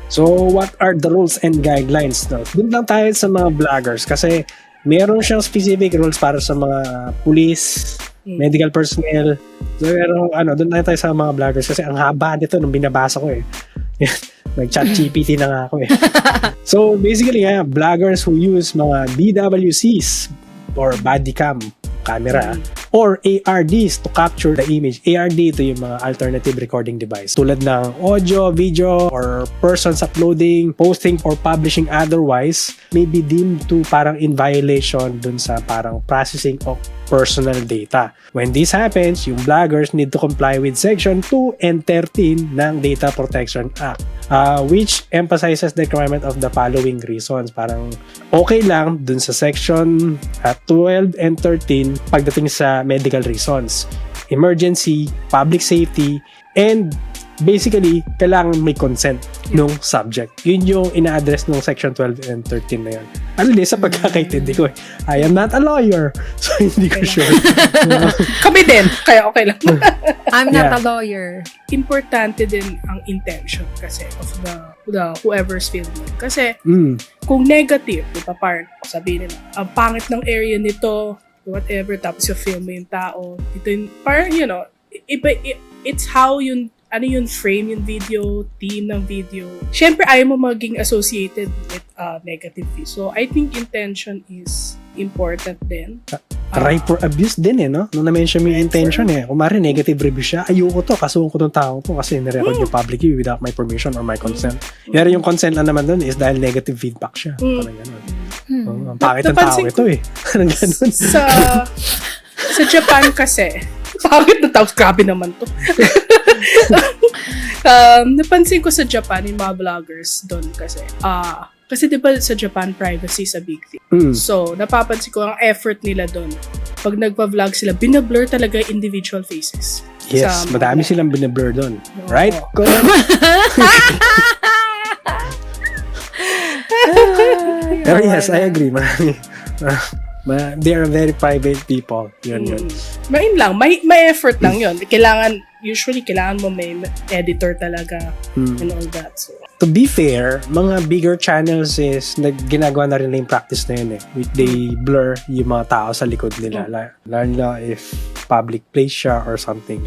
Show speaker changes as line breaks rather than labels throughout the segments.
So, what are the rules and guidelines? No? Doon lang tayo sa mga vloggers kasi meron siyang specific rules para sa mga police, medical personnel. So, doon tayo sa mga vloggers kasi ang haba nito nung binabasa ko eh. Nag-chat GPT na nga ako eh. So, basically, vloggers who use mga BWCs or body cam camera or ARDs to capture the image. ARD, ito yung mga alternative recording device. Tulad ng audio, video, or persons uploading, posting, or publishing otherwise may be deemed to parang in violation dun sa parang processing of personal data. When this happens, yung bloggers need to comply with Section 2 and 13 ng Data Protection Act, which emphasizes the requirement of the following reasons. Parang okay lang dun sa Section 12 and 13 pagdating sa medical reasons, emergency, public safety, and basically, kailangan may consent nung subject. Yun yung ina-address nung Section 12 and 13 na yun. At least sa pagkakaintindi ko I am not a lawyer, so hindi ko sure.
Kami din, kaya okay lang.
I'm not a lawyer.
Importante din ang intention kasi of the whoever's filming. Kasi kung negative, diba, parang sabihin nila, ang pangit ng area nito, whatever, tapos yung film mo yung tao, ito yung, parang, it's how yung frame yung video, theme ng video. Siyempre, ayaw mo maging associated with negative views. So, I think intention is important din.
Right for abuse din no? Nung na-mention mo yung intention Kumari negative review siya, ayoko to, kasuhan ko tong tao to kasi nirecord yung publicly without my permission or my consent. Pero yung consent lang naman dun is dahil negative feedback siya. Parang gano'n. Ang pangit ng tao ito Parang gano'n.
Sa Japan kasi, pangit na tao, grabe naman to. Napansin ko sa Japan yung mga vloggers doon kasi diba sa Japan privacy is a big thing. So napapansin ko ang effort nila doon. Pag nagpa-vlog sila, binablur talaga individual faces.
Yes, madami silang binablur doon. Right? Pero yes, I agree. They are very private people. Yun.
Main lang, may effort lang yun. Usually, kailangan mo may editor talaga and all that. So,
to be fair, mga bigger channels is ginagawa na rin yung practice na yun They blur yung mga tao sa likod nila. Lalo na if public place siya or something.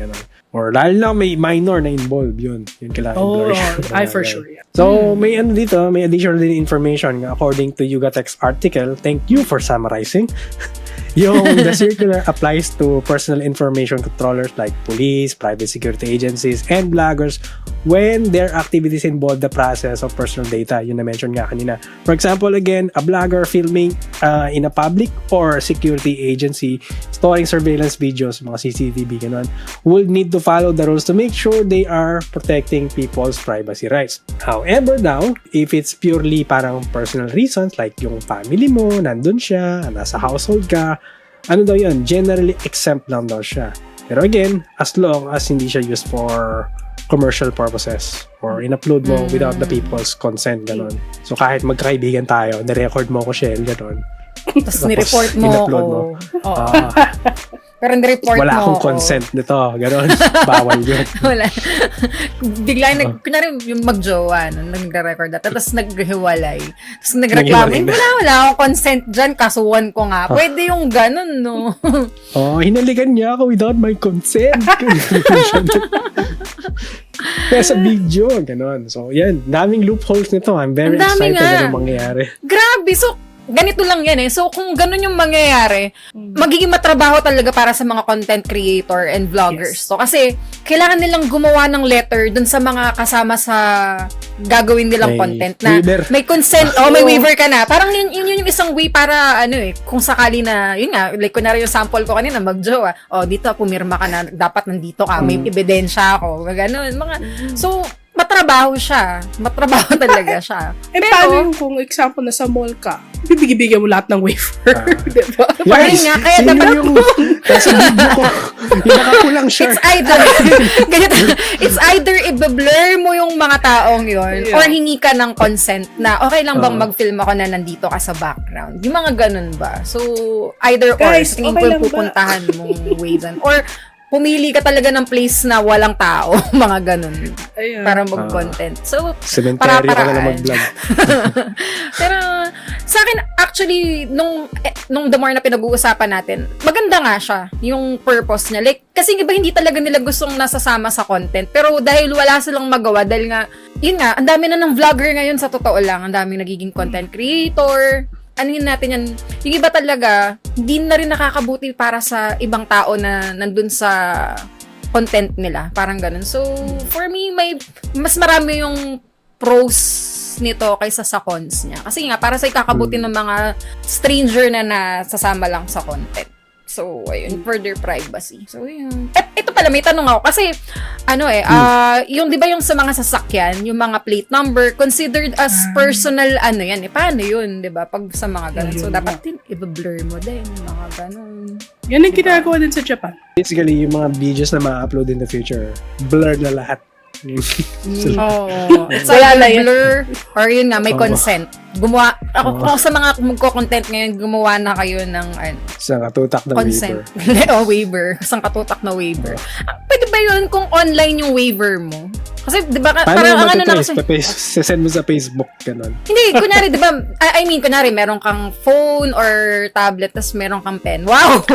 Or lalo na may minor na involved yun. Yun kailangan blur siya.
For sure. Yeah.
So, may may additional information according to Yugatex article. Thank you for summarizing. The circular applies to personal information controllers like police, private security agencies, and bloggers when their activities involve the process of personal data. Yun na-mention nga kanina. For example, again, a blogger filming in a public or security agency storing surveillance videos, mga CCTV, ganun, will need to follow the rules to make sure they are protecting people's privacy rights. However, now, if it's purely parang personal reasons like yung family mo, nandun siya, nasa household ka, daw yun? Generally exempt lang daw siya. Pero again, as long as hindi siya used for commercial purposes or in-upload mo without the people's consent, gano'n. So kahit magkakaibigan tayo, nirecord mo ko, Shell, gano'n.
Tapos nireport mo
in-upload mo.
Pero nireport mo.
Wala akong consent nito, gano'n. Bawal yun.
Wala. Bigla kunwari yung mag-jowa, nag-record na, tapos naghiwalay. Tapos nagreklamo, wala akong consent dyan, kasuhan ko nga. Pwede yung gano'n, no?
Hinalikan niya ako without my consent. Kaya sa video, gano'n. So, yan. Daming loopholes nito. I'm very excited na mangyayari.
Grabe. So, ganito lang yan So, kung ganun yung mangyayari, magiging matrabaho talaga para sa mga content creator and vloggers. So, kasi, kailangan nilang gumawa ng letter dun sa mga kasama sa gagawin nilang content na
waiver.
May consent, may waiver ka na. Parang yun yung isang way para, kung sakali na, yun nga, like, kunwari yung sample ko kanina, mag-jowa, dito, pumirma ka na, dapat nandito ka, may ebidensya ako, gano'n, so, matrabaho siya. Matrabaho talaga siya.
Pero, paano yung kung example na sa mall ka, bibigyan mo lahat ng waiver. Diba?
Parang nga, kaya dapat
yung sa video ko, yung nakapulang shirt.
It's either i-blur mo yung mga taong yun or hingi ka ng consent na okay lang bang mag-film ako na nandito ka sa background. Yung mga ganun ba? So, either or.
Guys,
Tingin
okay
ko
lang
pupuntahan mong way dun. Or, pumili ka talaga ng place na walang tao, mga ganun.
Ayun.
Para mag-content. So,
Cemetery ka na lang mag-vlog.
pero sa akin actually nung the more na pinag-uusapan natin, maganda nga siya yung purpose niya. Like kasi iba hindi talaga nila gustong nasasama sa content. Pero dahil wala silang magawa dahil nga yun nga, ang dami na ng vlogger ngayon sa totoo lang, ang dami nagiging content creator. Ano yun natin yan, yung iba talaga, hindi na rin nakakabuti para sa ibang tao na nandun sa content nila. Parang ganun. So, for me, mas marami yung pros nito kaysa sa cons niya. Kasi nga, para sa ikakabuti ng mga stranger na nasasama lang sa content. So, ayun, further privacy. So, yun. Ito pala, may tanong ako. Kasi, yung, di ba yung sa mga sasakyan, yung mga plate number, considered as personal, yan, paano yun, di ba? Pag sa mga ganun. So, dapat din, i-blur mo din, yung mga ganun.
Yan ang ginagawa din sa Japan.
Basically, yung mga videos na ma-upload in the future, blur na lahat.
Oo. It's
Wala na
either
yun.
blur, or yun nga, may consent. Gumawa, kung sa mga magko-content ngayon, gumawa na kayo ng
Sa katutak ng
consent.
waiver.
Waiver. Isang katutak na waiver. Pwede ba yun kung online yung waiver mo? Kasi, di ba,
Paano
parang
mo
ang ano na kasi.
send mo sa Facebook, ganun.
Hindi, kunyari, di ba, kunyari, meron kang phone or tablet, tas meron kang pen. Wow!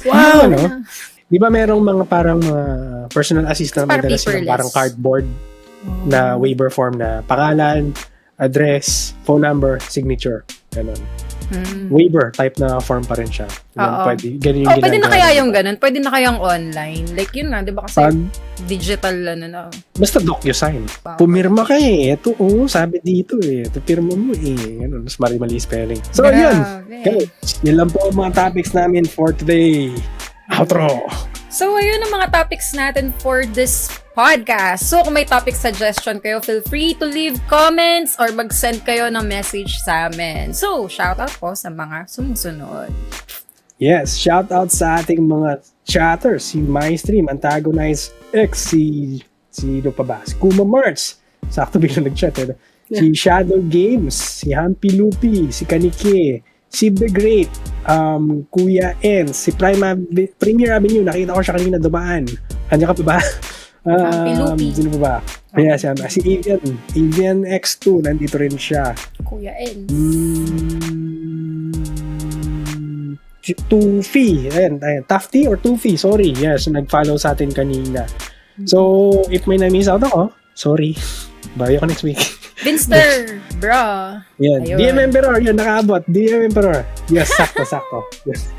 Wow, no? Di ba merong mga parang mga personal assistant na
Parang
madalas silang
paperless.
parang cardboard na waiver form na pangalan, address, phone number, signature. Ganun. Waiver type na form pa rin siya. Ganun,
Oo.
ganun yung
Pwede na
ginagawa
kaya
nila.
yung ganun? Pwede na kayang online? Like, yun nga, di ba kasi digital, na.
Basta DocuSign. Pumirma ka eh. Ito, sabi dito eh. Ito, pirma mo eh. Ganun, mas mali spelling. So, yun.
Grabe.
Okay. Yun lang po ang mga topics namin for today. Outro.
So, ayun ang mga topics natin for this podcast. So, kung may topic suggestion kayo, feel free to leave comments or mag-send kayo ng message sa amin. So, shoutout po sa mga sumusunod.
Yes, shout out sa ating mga chatters. Si MyStream, Antagonize X, sino pa ba? Si Kuma Mertz. Sakto biglang nag-chat. Si Shadow Games, si Hampi Lupi, si Kanike, si The Great, Kuya N, si Premier Avenue, nakita ko siya kanina dumaan. Kanya ka pa ba?
Lupi.
Sino pa ba? Kaya si Avian X2, nandito rin siya.
Kuya Ens.
Tufi, ayan, Tafty or Tufi, sorry, yes, nag-follow sa atin kanina. So, if may na-miss out ako, sorry. Bayo ko next week.
Vinster, bro.
Yan.
Ayun.
DM Emperor, yun, nakaabot. DM Emperor. Yes, sakto. Yes.